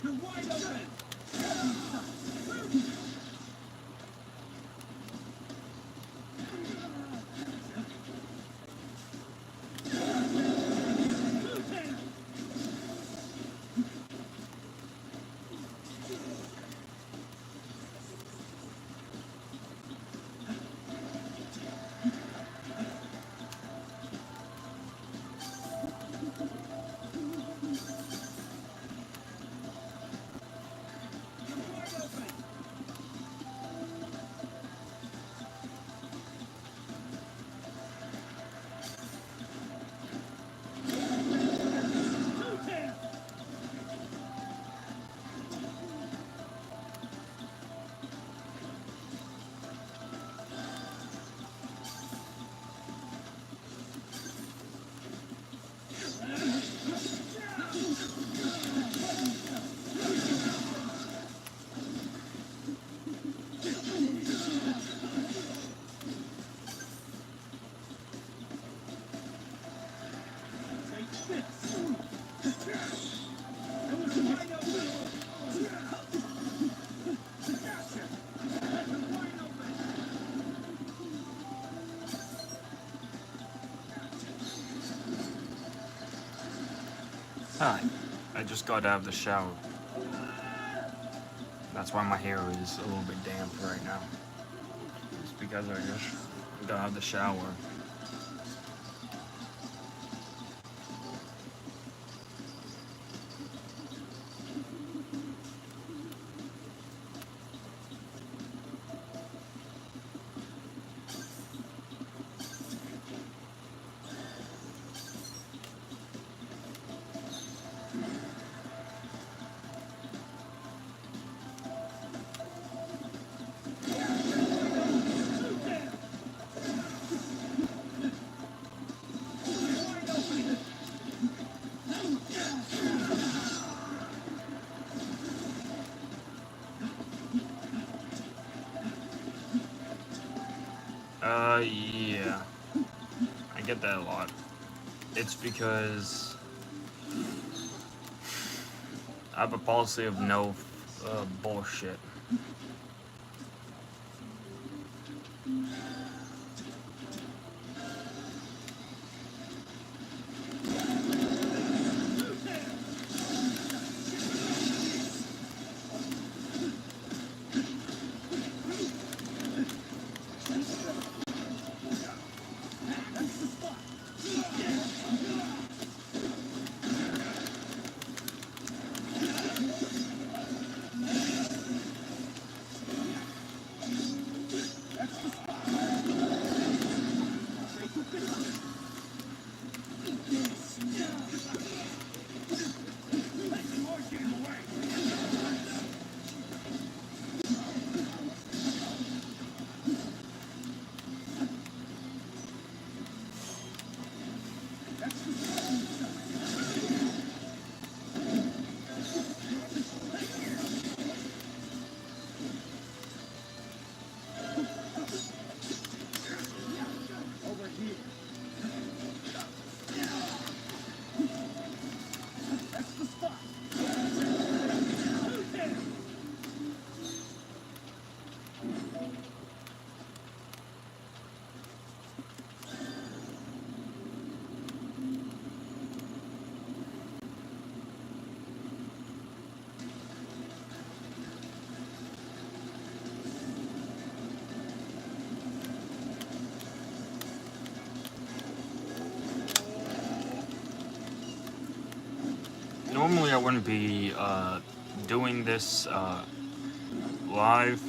You're wide open! Hi, I just got out of the shower. That's why my hair is a little bit damp right now. It's because I just got out of the shower. Yeah. I get that a lot. It's because I have a policy of no bullshit. normally I wouldn't be doing this live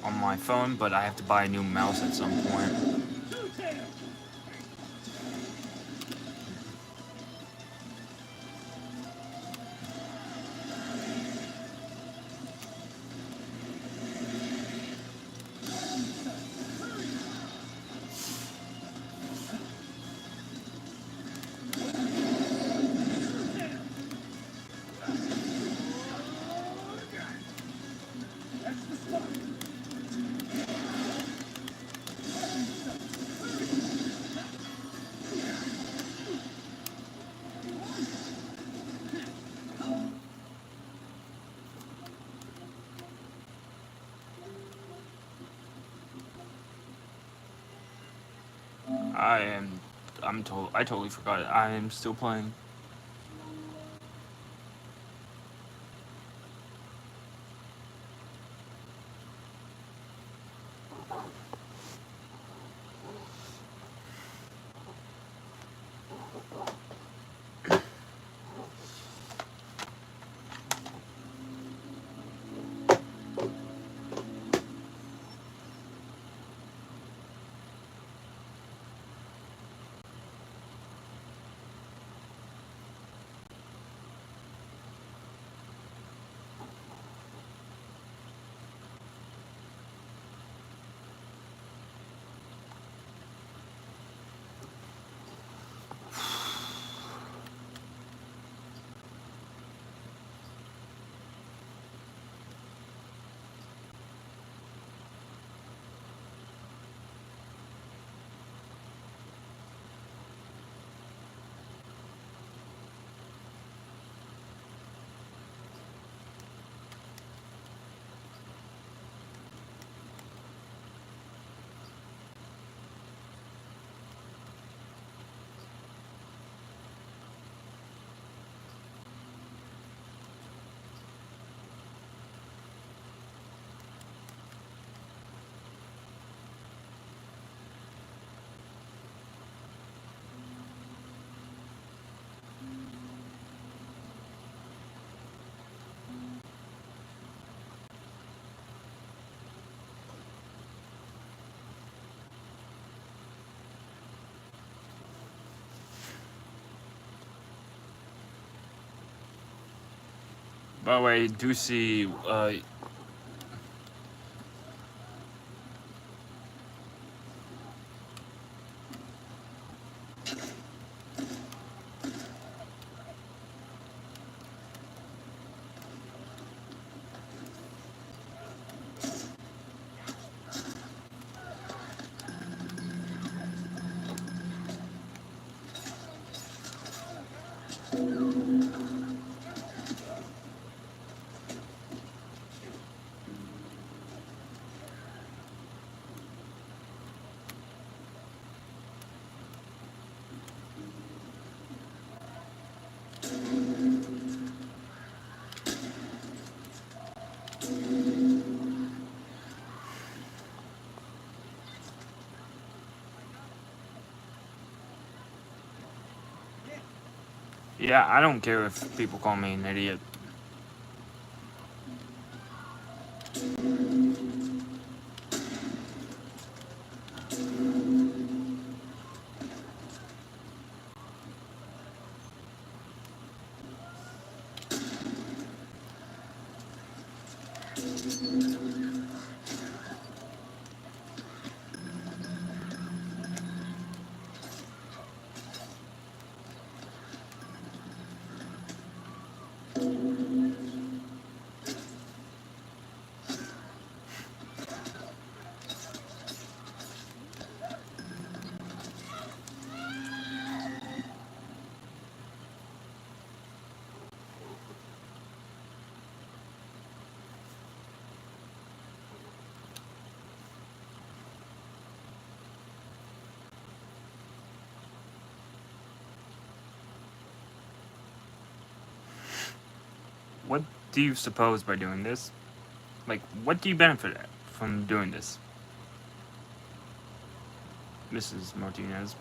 on my phone, but I have to buy a new mouse at some point. I totally forgot it. I am still playing. By the way, do see yeah, I don't care if people call me an idiot. What do you suppose by doing this? Like, what do you benefit from doing this, Mrs. Martinez?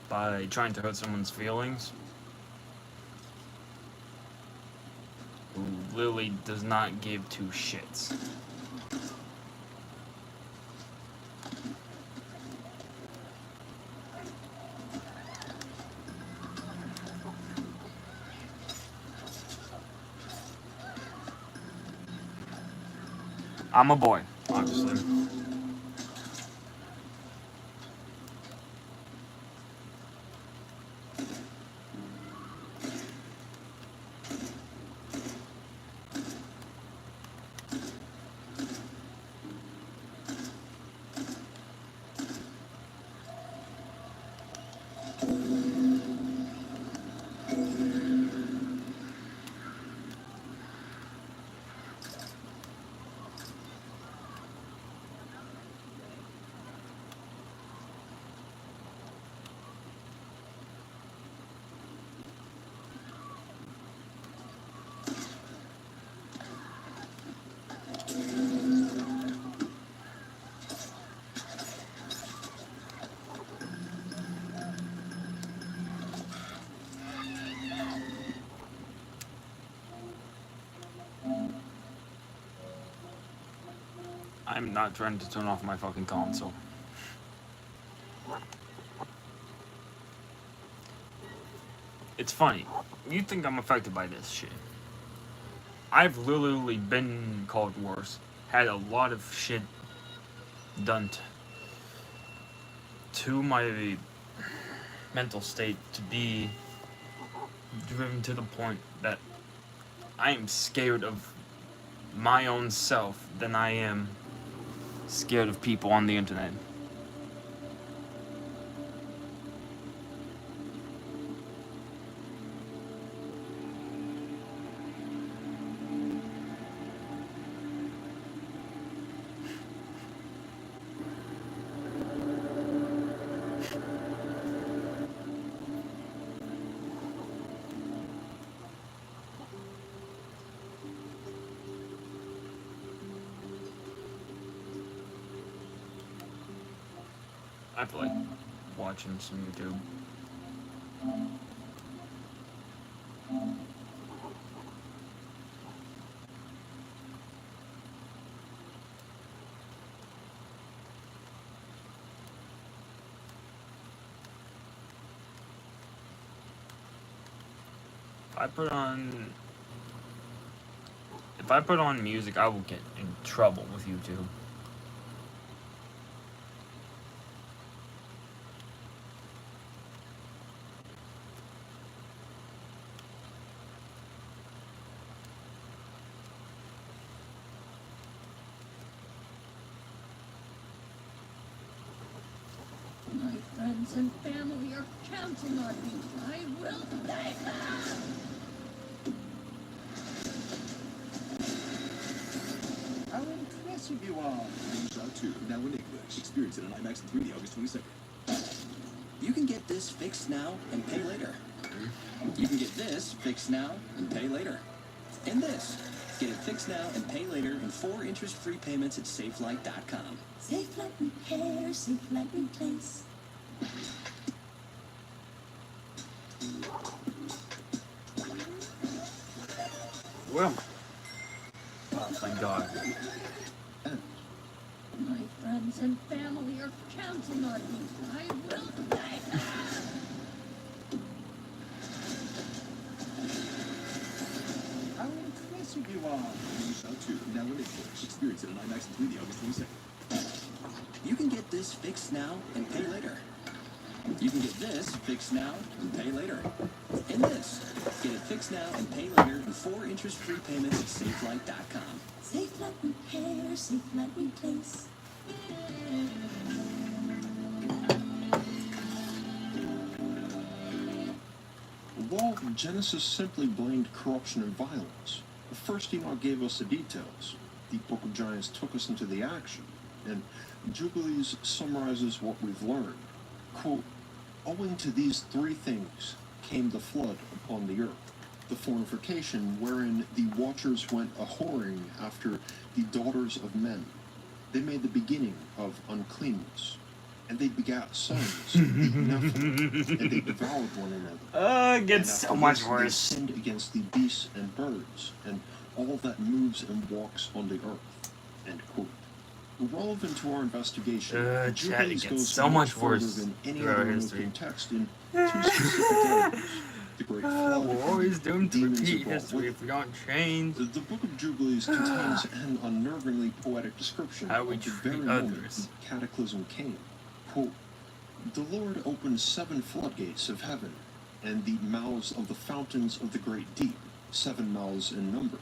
by trying to hurt someone's feelings who literally does not give two shits. I'm a boy, obviously. I'm not trying to turn off my fucking console. It's funny. You think I'm affected by this shit. I've literally been called worse. Had a lot of shit done to my mental state to be driven to the point that I am scared of my own self than I am scared of people on the internet. I feel like watching some YouTube. If I put on music, I will get in trouble with YouTube. My friends and family are counting on me. I will thank them. How impressive you are. Shot 2, now in English. Experience it on IMAX in 3D August 22nd. You can get this fixed now and pay later. You can get this fixed now and pay later. And this. Get it fixed now and pay later in 4 interest-free payments at SafeLight.com. Safe Light Repair, Safe Light Replace. Well, oh, thank God. My friends and family are counting on me. I will thank them. How impressive you are. Shot 2, now in English. Experience it on IMAX in 3D August 22nd. You can get this fixed now and pay later. You can get this fixed now and pay later. And this. Get it fixed now and pay later in 4 interest-free payments at SafeLight.com. Safe Light Repair, Safe Light Replace. Well, Genesis simply blamed corruption and violence. The first email gave us the details. The Book of Giants took us into the action. And Jubilees summarizes what we've learned. Quote, owing to these 3 things came the flood upon the earth. the fornication wherein the watchers went a-whoring after the daughters of men. They made the beginning of uncleanness, and they begat sons, the Nephilim, and they devoured one another. It gets so much worse. They sinned against the beasts and birds, and all that moves and walks on the earth. End quote. Relevant to our investigation, Chat, it Jubilees gets goes so much further worse than any throughout other history. American text in two specific areas. The Great Flood, We're always and doomed to demons repeat involved history with if we don't change it. The Book of Jubilees contains an unnervingly poetic description how we of the very treat moment others. the cataclysm came. Quote, "The Lord opened 7 floodgates of heaven, and the mouths of the fountains of the great deep, 7 mouths in number.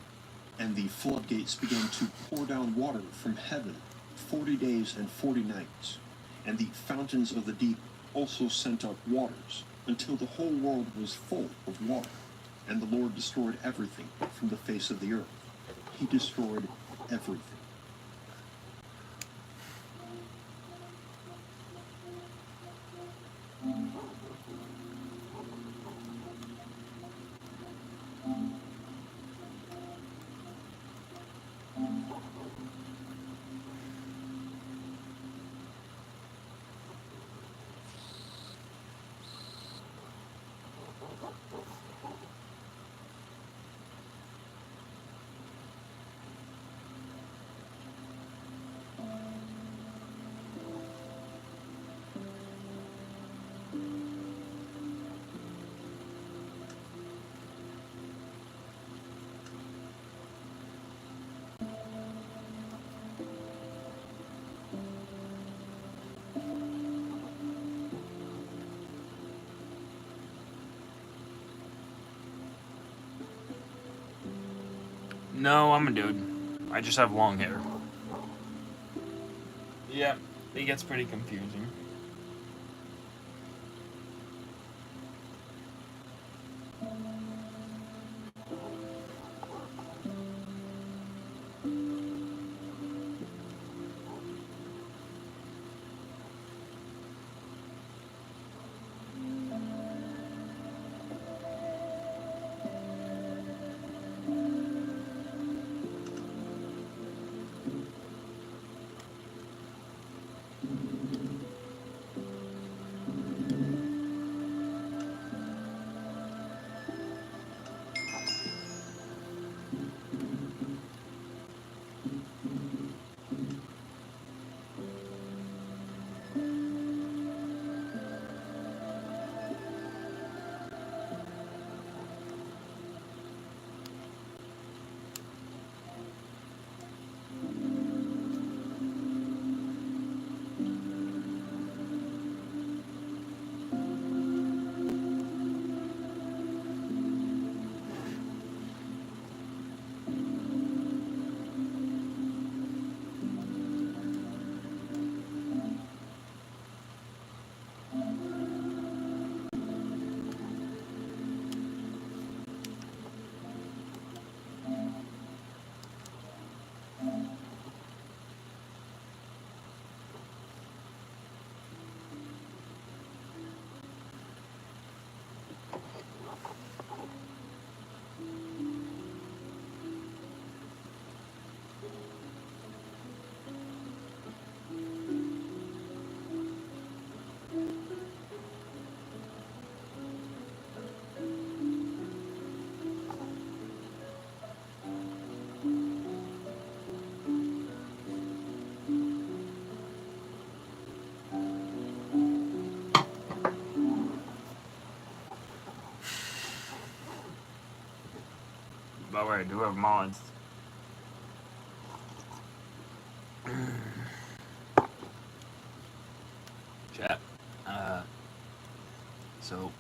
And the floodgates began to pour down water from heaven 40 days and 40 nights. And the fountains of the deep also sent up waters, until the whole world was full of water. And the Lord destroyed everything from the face of the earth." He destroyed everything. No, I'm a dude. I just have long hair. Yeah, it gets pretty confusing. By the way, I do have mods. Chat. So.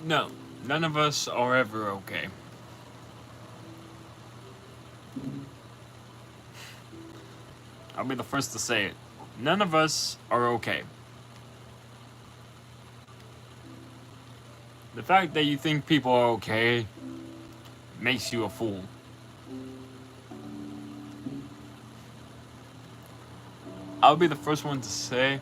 No, none of us are ever okay. I'll be the first to say it. None of us are okay. The fact that you think people are okay makes you a fool. I'll be the first one to say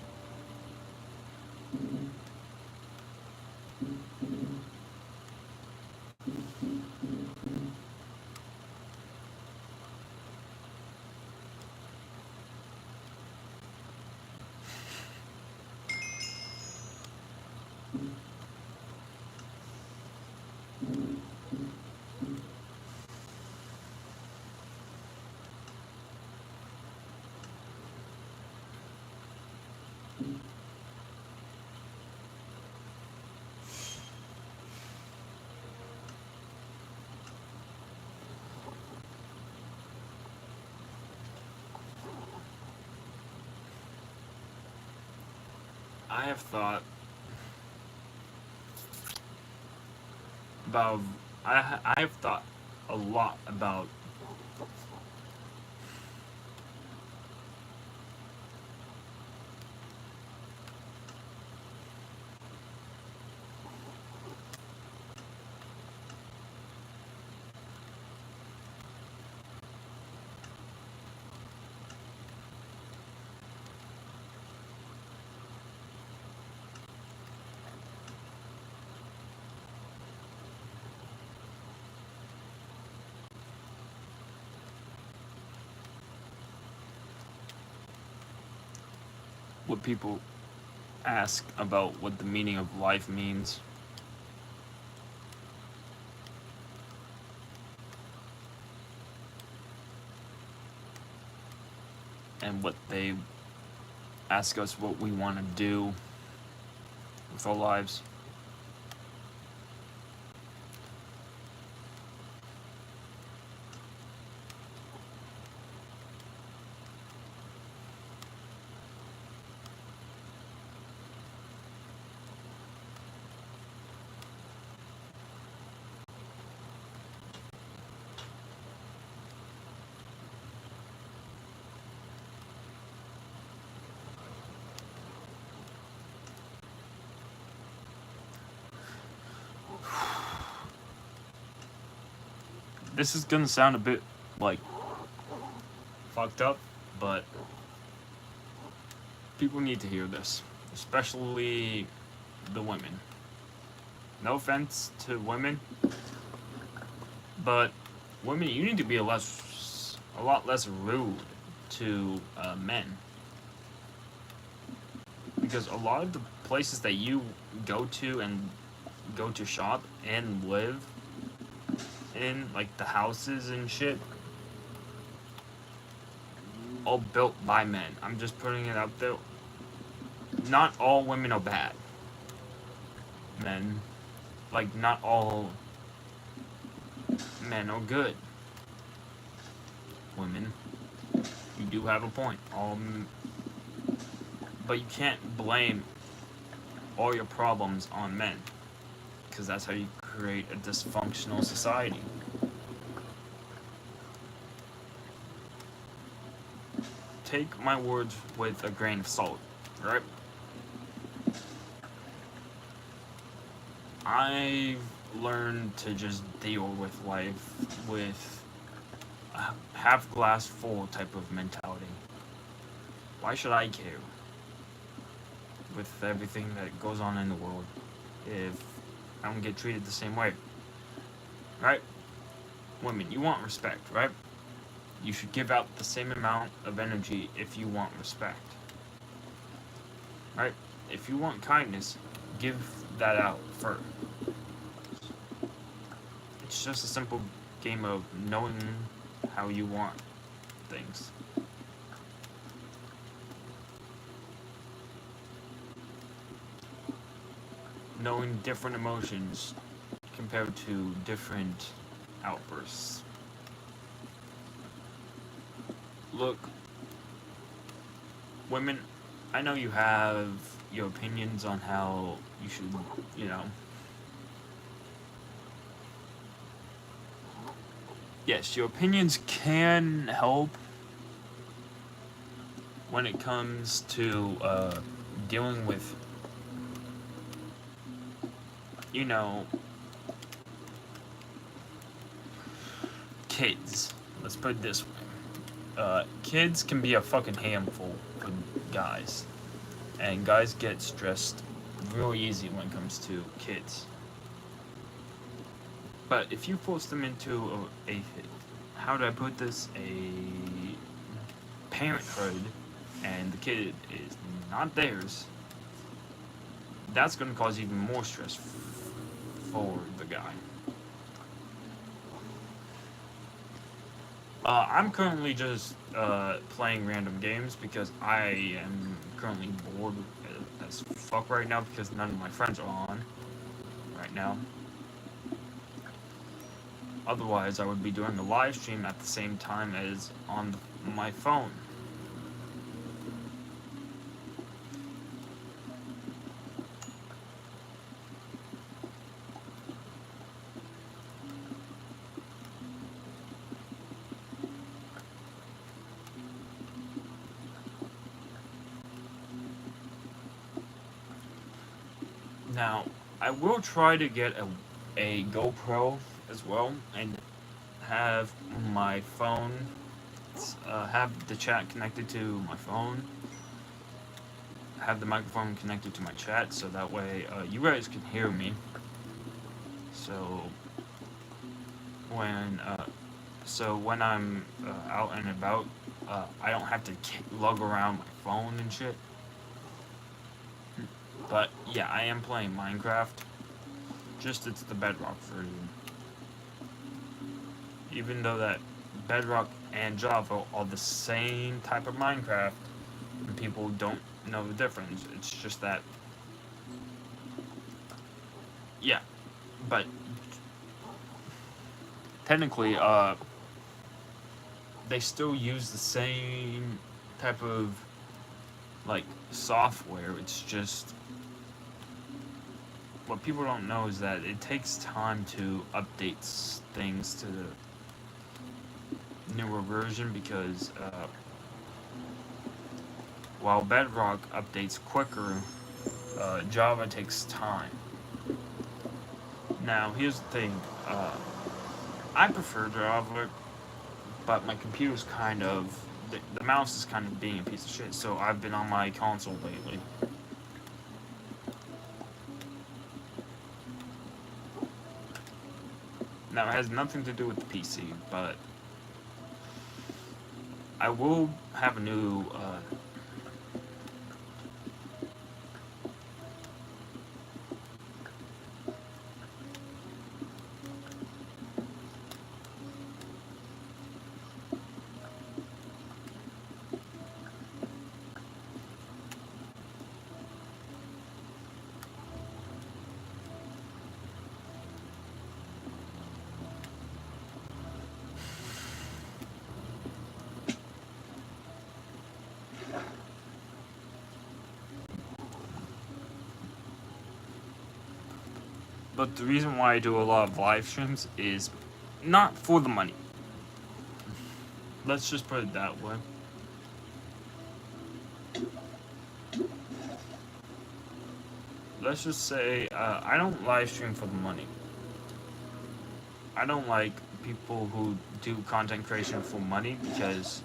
I have thought about I have thought a lot about what people ask about what the meaning of life means. And what they ask us what we want to do with our lives. This is gonna sound a bit like fucked up, but people need to hear this, especially the women. No offense to women, but women, you need to be a lot less rude to men, because a lot of the places that you go to shop and live in, like the houses and shit, all built by men. I'm just putting it out there. Not all women are bad. Men, like, not all men are good. Women, you do have a point. But you can't blame all your problems on men, because that's how you create a dysfunctional society. Take my words with a grain of salt, right? I've learn to just deal with life with a half glass full type of mentality. Why should I care with everything that goes on in the world if I don't get treated the same way? Right? Women, you want respect, right? You should give out the same amount of energy if you want respect. Right? If you want kindness, give that out first. It's just a simple game of knowing how you want things. Knowing different emotions compared to different outbursts. Look, women, I know you have your opinions on how you should, you know. Yes, your opinions can help when it comes to dealing with, you know, kids. Let's put it this way. Kids can be a fucking handful for guys. And guys get stressed real easy when it comes to kids. But if you force them into how do I put this, a parenthood, and the kid is not theirs, that's going to cause even more stress for the guy. I'm currently just playing random games because I am currently bored as fuck right now because none of my friends are on right now. Otherwise, I would be doing a live stream at the same time as on my phone. Now, I will try to get a GoPro as well and have my phone, have the chat connected to my phone, have the microphone connected to my chat so that way you guys can hear me. So when I'm out and about, I don't have to lug around my phone and shit. But yeah, I am playing Minecraft. Just it's the Bedrock version. Even though that Bedrock and Java are the same type of Minecraft, and people don't know the difference. It's just that, yeah. But technically, they still use the same type of like software. It's just what people don't know is that it takes time to update things to the newer version because while Bedrock updates quicker, Java takes time. Now, here's the thing. I prefer Java, but my computer's kind of... The mouse is kind of being a piece of shit, so I've been on my console lately. Now, it has nothing to do with the PC, but I will have a new But the reason why I do a lot of live streams is not for the money. Let's just put it that way. Let's just say I don't live stream for the money. I don't like people who do content creation for money because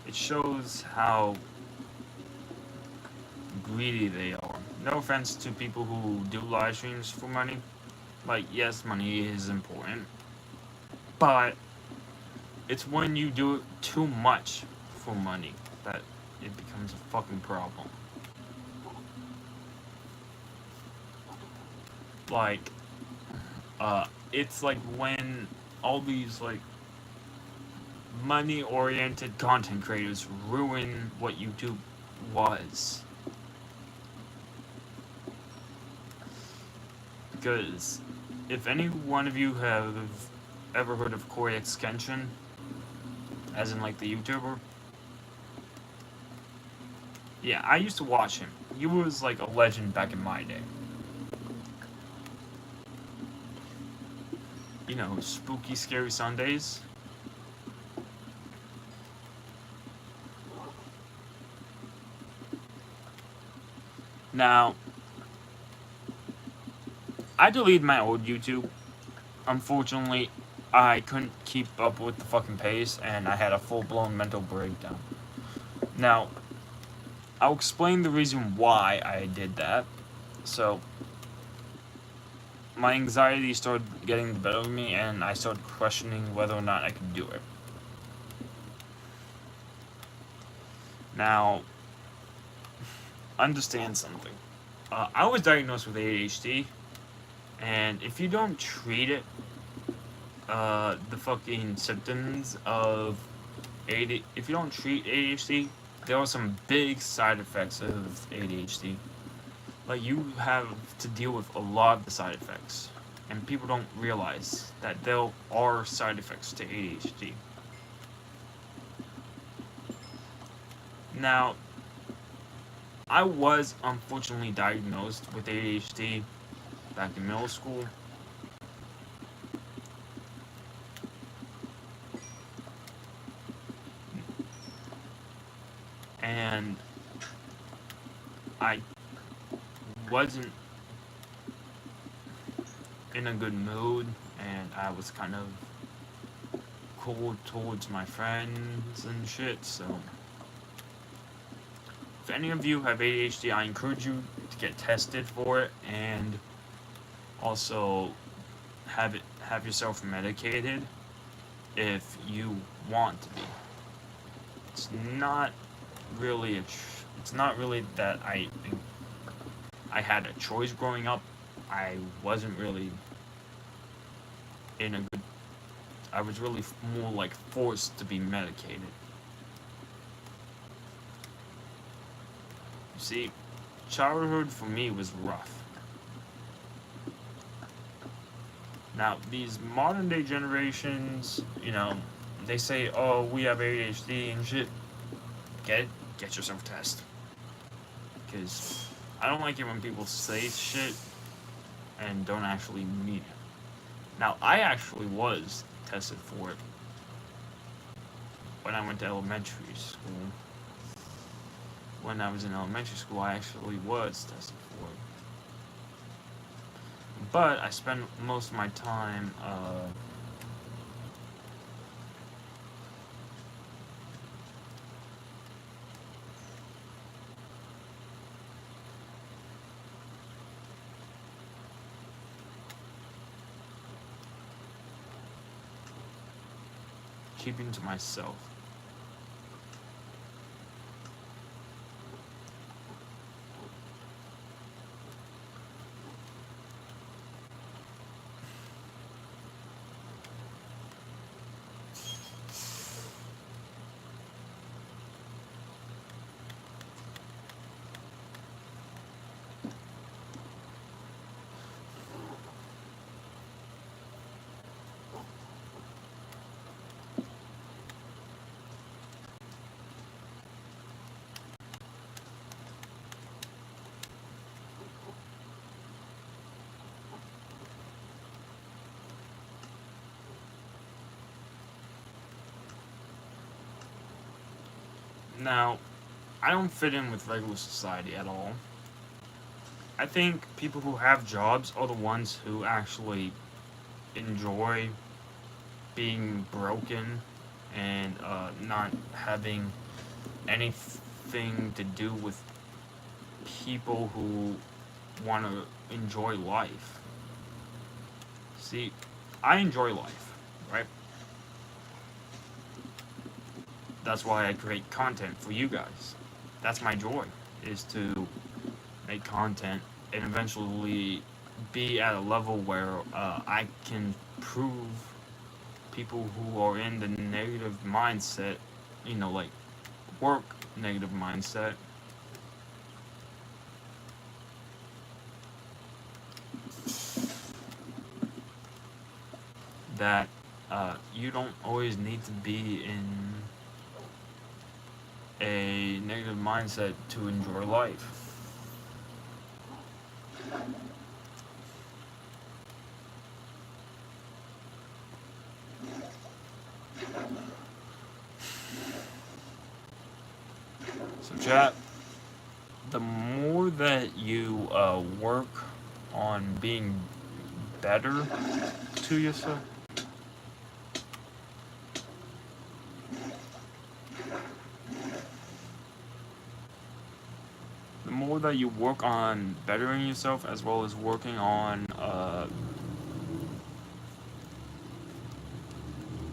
it shows how greedy they are. No offense to people who do live streams for money. Like, yes, money is important, but it's when you do it too much for money that it becomes a fucking problem. Like, it's like when all these, like, money-oriented content creators ruin what YouTube was. Because if any one of you have ever heard of Corey X Kenshin, as in like the YouTuber, yeah, I used to watch him. He was like a legend back in my day. You know, spooky, scary Sundays. Now, I deleted my old YouTube. Unfortunately, I couldn't keep up with the fucking pace, and I had a full-blown mental breakdown. Now, I'll explain the reason why I did that. So, my anxiety started getting the better of me, and I started questioning whether or not I could do it. Now, understand something. I was diagnosed with ADHD, and if you don't treat it, the fucking symptoms of if you don't treat ADHD, there are some big side effects of ADHD. Like, you have to deal with a lot of the side effects, and people don't realize that there are side effects to ADHD. Now, I was unfortunately diagnosed with ADHD back in middle school. And I wasn't in a good mood, and I was kind of cold towards my friends and shit, so if any of you have ADHD, I encourage you to get tested for it, and also have yourself medicated if you want to be. It's not really that I had a choice growing up. I wasn't really in a good. I was really more like forced to be medicated. You see, childhood for me was rough. Now, these modern day generations, you know, they say, oh, we have ADHD and shit. Get yourself a test. Because I don't like it when people say shit and don't actually mean it. Now, I actually was tested for it when I went to elementary school. When I was in elementary school, I actually was tested for it. But I spent most of my time, keeping to myself. Now, I don't fit in with regular society at all. I think people who have jobs are the ones who actually enjoy being broken and not having anything to do with people who want to enjoy life. See, I enjoy life, right? That's why I create content for you guys. That's my joy, is to make content and eventually be at a level where I can prove people who are in the negative mindset, like work negative mindset, that you don't always need to be in a negative mindset to enjoy life. So chat, the more that you work on being better to yourself, the more that you work on bettering yourself, as well as working on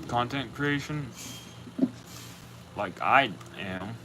content creation, like I am,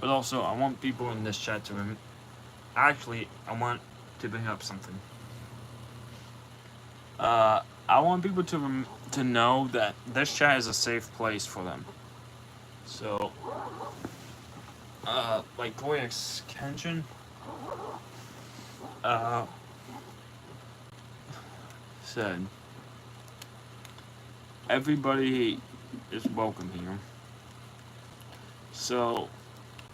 but also I want people in this chat to actually, I want to bring up something. I want people to know that this chat is a safe place for them. So, like Koyak's Kenshin, said, everybody is welcome here. So,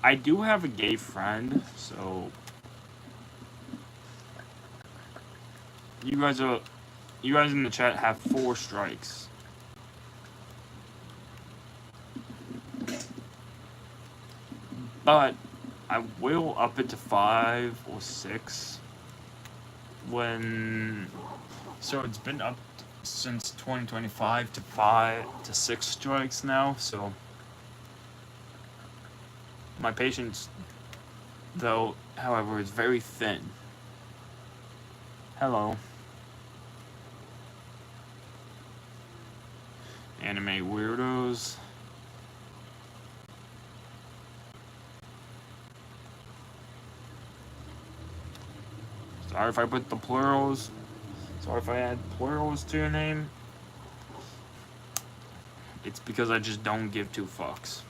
I do have a gay friend, so you guys in the chat have 4 strikes. But I will up it to 5 or 6 when, so it's been up since 2025 to 5 to 6 strikes now, so my patience though, however, is very thin. Hello. Anime weirdos. Sorry if I put the plurals. Sorry if I add plurals to your name. It's because I just don't give two fucks.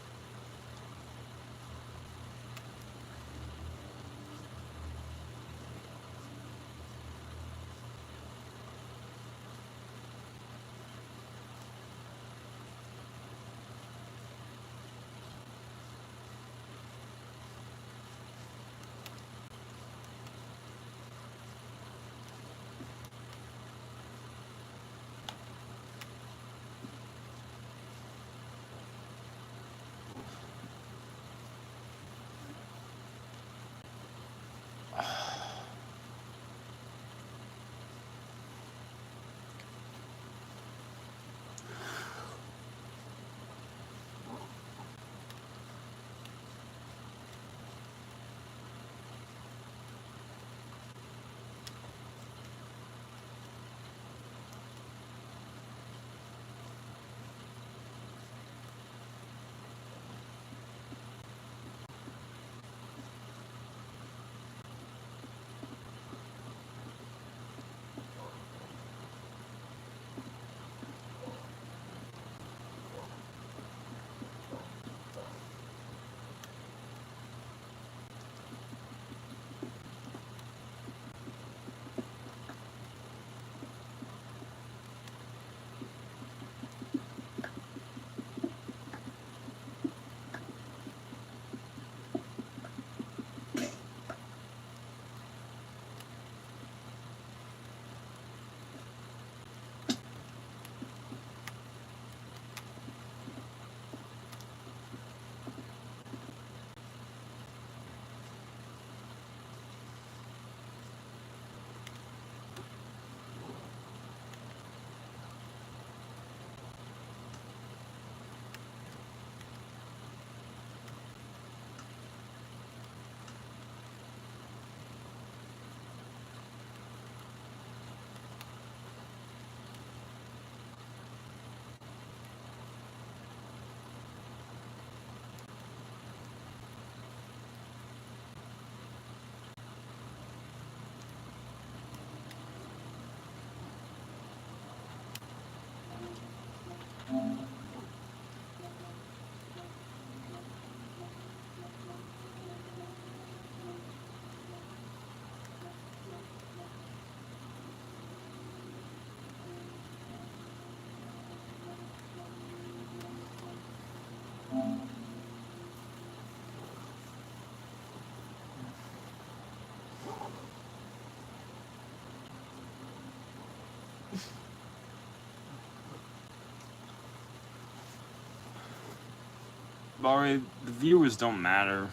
But the viewers don't matter.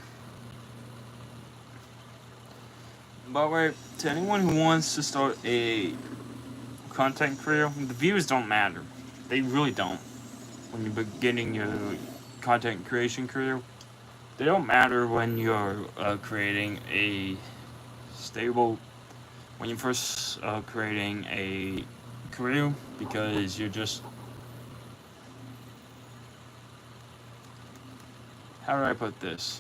By the way, to anyone who wants to start a content career, the views don't matter. They really don't. When you're beginning your content creation career, they don't matter when you're creating a stable. When you're first creating a career, because you're just. How do I put this?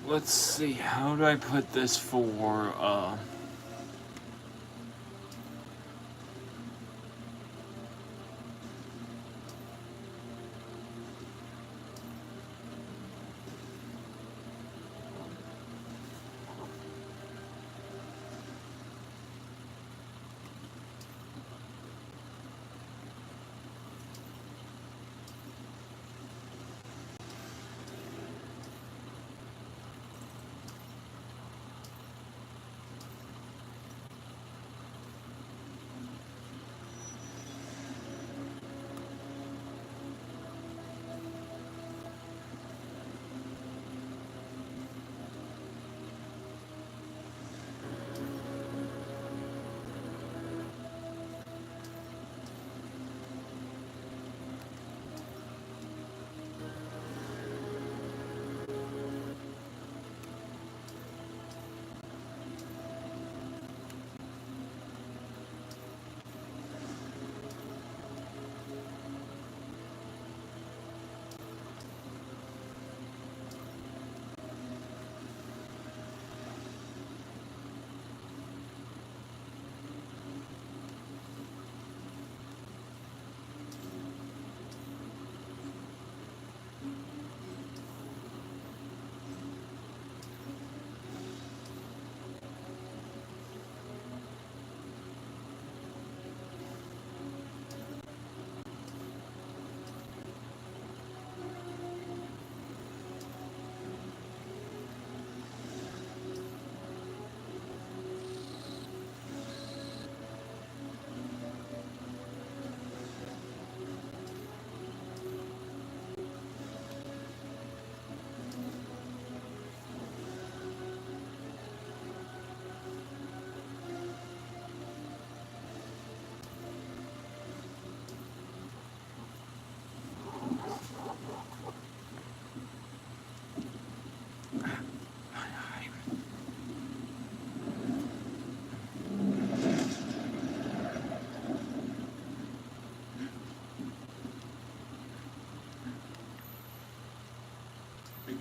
Let's see, how do I put this for,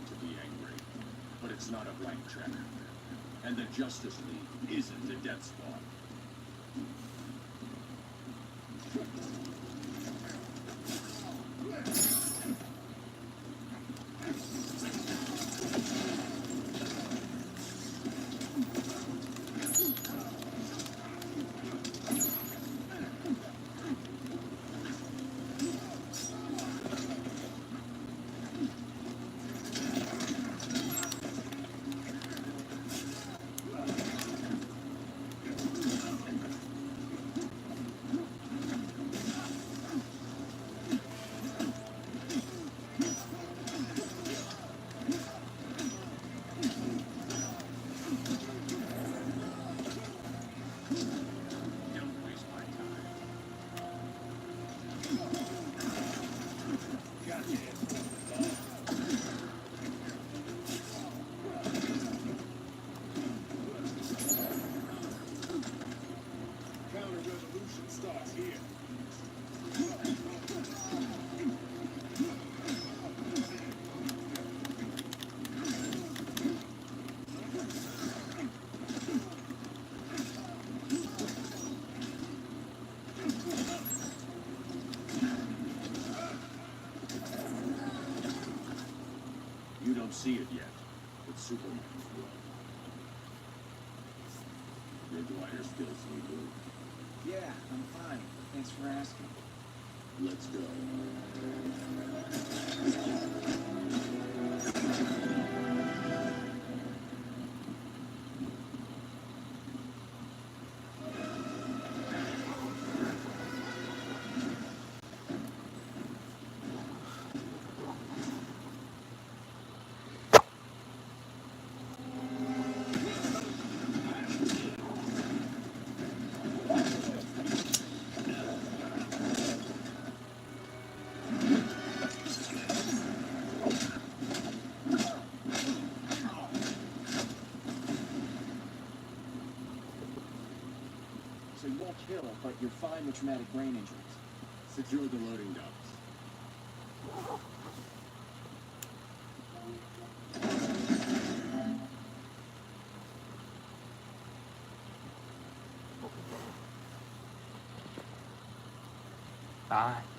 to be angry, but it's not a blank check. And the Justice League isn't a death squad. You don't see it yet, but Superman's will. Your glider still so good. Yeah, I'm fine. Thanks for asking. Let's go. So you won't kill, but you're fine with traumatic brain injuries. Secure the loading docks. Bye.